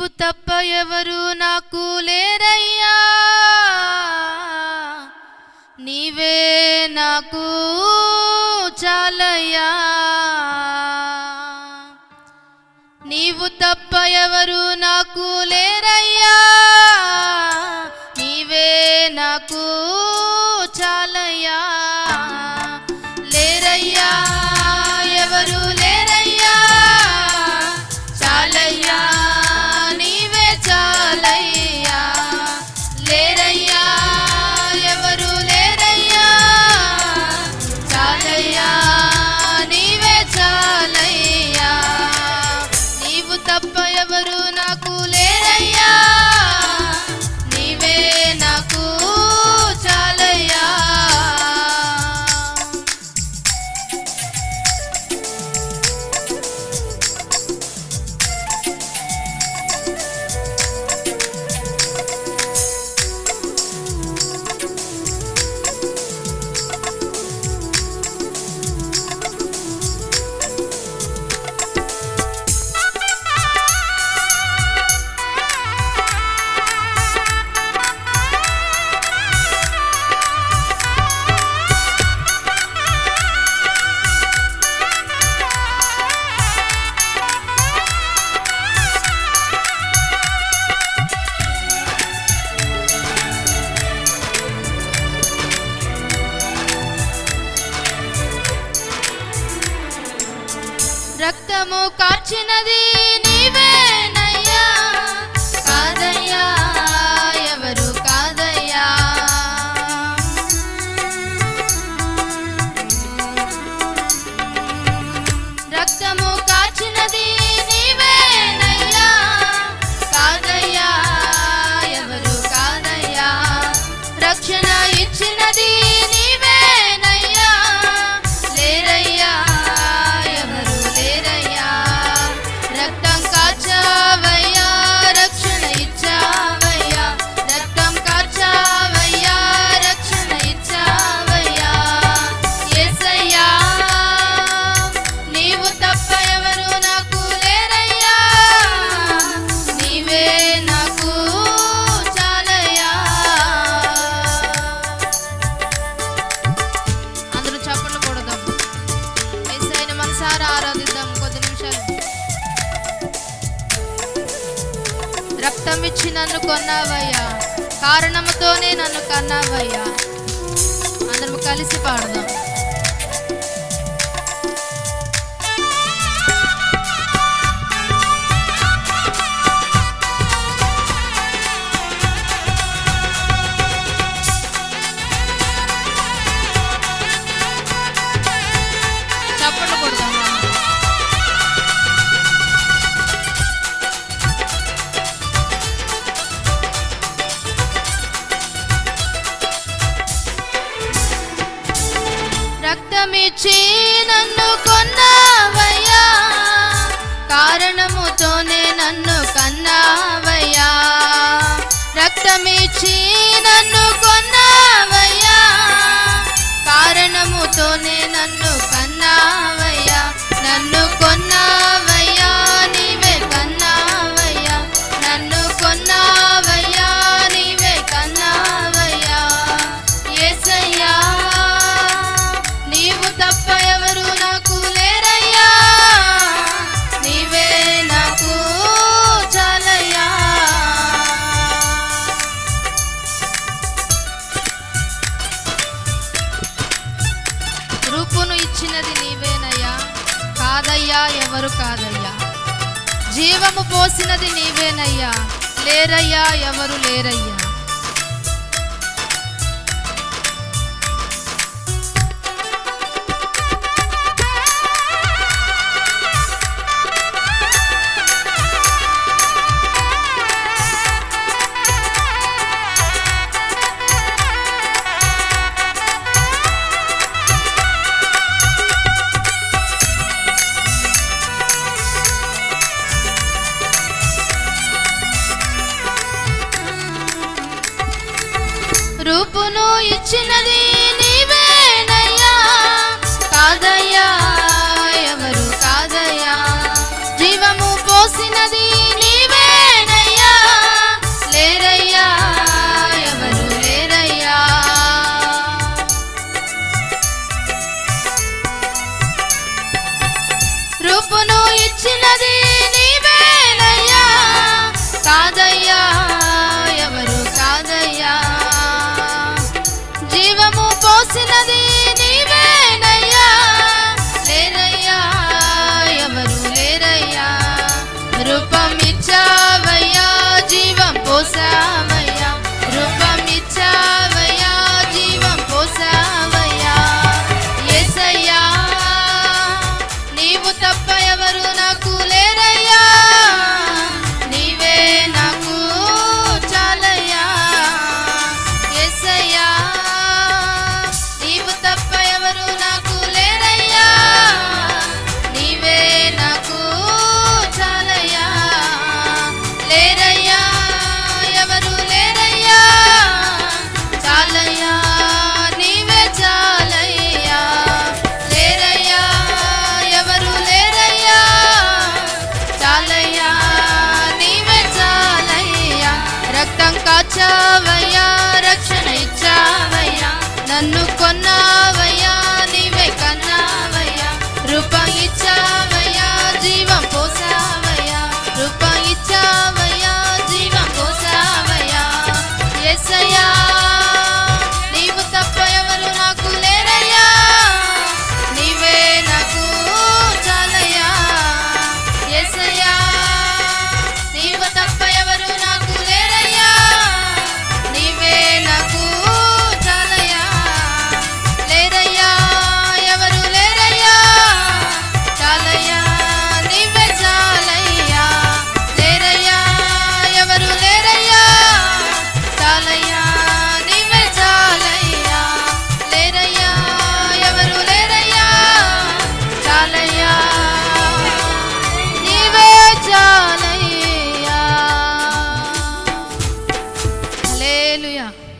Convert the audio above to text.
నీవు తప్ప ఎవరు నాకు లేరయ్యా, నీవే నాకు చాలయ్యా. నీవు తప్ప ఎవరు నాకు లేరయ్యా, నీవే నాకు చాలయ్యా. లేరయ్యా ఎవరు లేరయ్యా, చాలయ్యా నీవే చాలయ్యా. లేరయ్యా ఎవరు లేరయ్యా, చాలయ్యా నీవే చాలయ్యా. నీవు తప్ప ఎవరు నాకు లేరయ్యా, నీవే నాకు చాలయ్యా. రక్తము కార్చినది నీవేనయ్యా, కాదయ్యా ఎవరు కాదయ్యా. రక్తము కార్చినది నీవేనయ్యా, కాదయ్యా ఎవరు కాదయ్యా. రక్షణ ఇచ్చినది నీవేనయ్యా, లేరయ్యా ఎవరు లేరయ్యా. రక్తం కాచావయ్యా, రక్షణ ఇచ్చావయ్యా. రక్తం కాచావయ్యా, రక్షణ ఇచ్చావయ్యా. యేసయ్యా నీవు తప్ప ఎవరు నాకు లేరయ్యా, నీవే నాకు చాలయ్యా. అందరూ చప్పట్లు కొడదాం, యేసయ్యని మనసారా ఆరాధిద్దాం కొద్ది నిమిషాలు. రక్తం ఇచ్చి నన్ను కొన్నావయ్యా, కారణముతోనే నన్ను కన్నావయ్యా. అందరం కలిసి పాడదాం. చప్పట్లు కొడదాం. రక్తమిచ్చి నన్ను కొన్నావయ్యా, కారణముతోనే నన్ను కన్నావయ్యా. రక్తమిచ్చి నన్ను కొన్నావయ్యా, కారణముతోనే నన్ను కన్నావయ్యా. నన్ను కొన్నావయ్యా, నీవే కన్నావయ్యా. నన్ను కొన్నావయ్యా, నీవే కన్నావయ్యా. యేసయ్యా నీవు తప్ప ఎవరు నాకు లేరయ్యా, నీవే నాకు చాలయ్యా. రూపును ఇచ్చినది నీవేనయ్యా, కాదయ్యా ఎవరు కాదయ్యా. జీవము పోసినది నీవేనయ్యా, లేరయ్యా ఎవరు లేరయ్యా. రూపును ఇచ్చినది నీవేనయ్యా, కాదయ్యా ఎవరు కాదయ్యా. జీవము పోసినది నీవేనయ్యా, వచ్చావయ్యా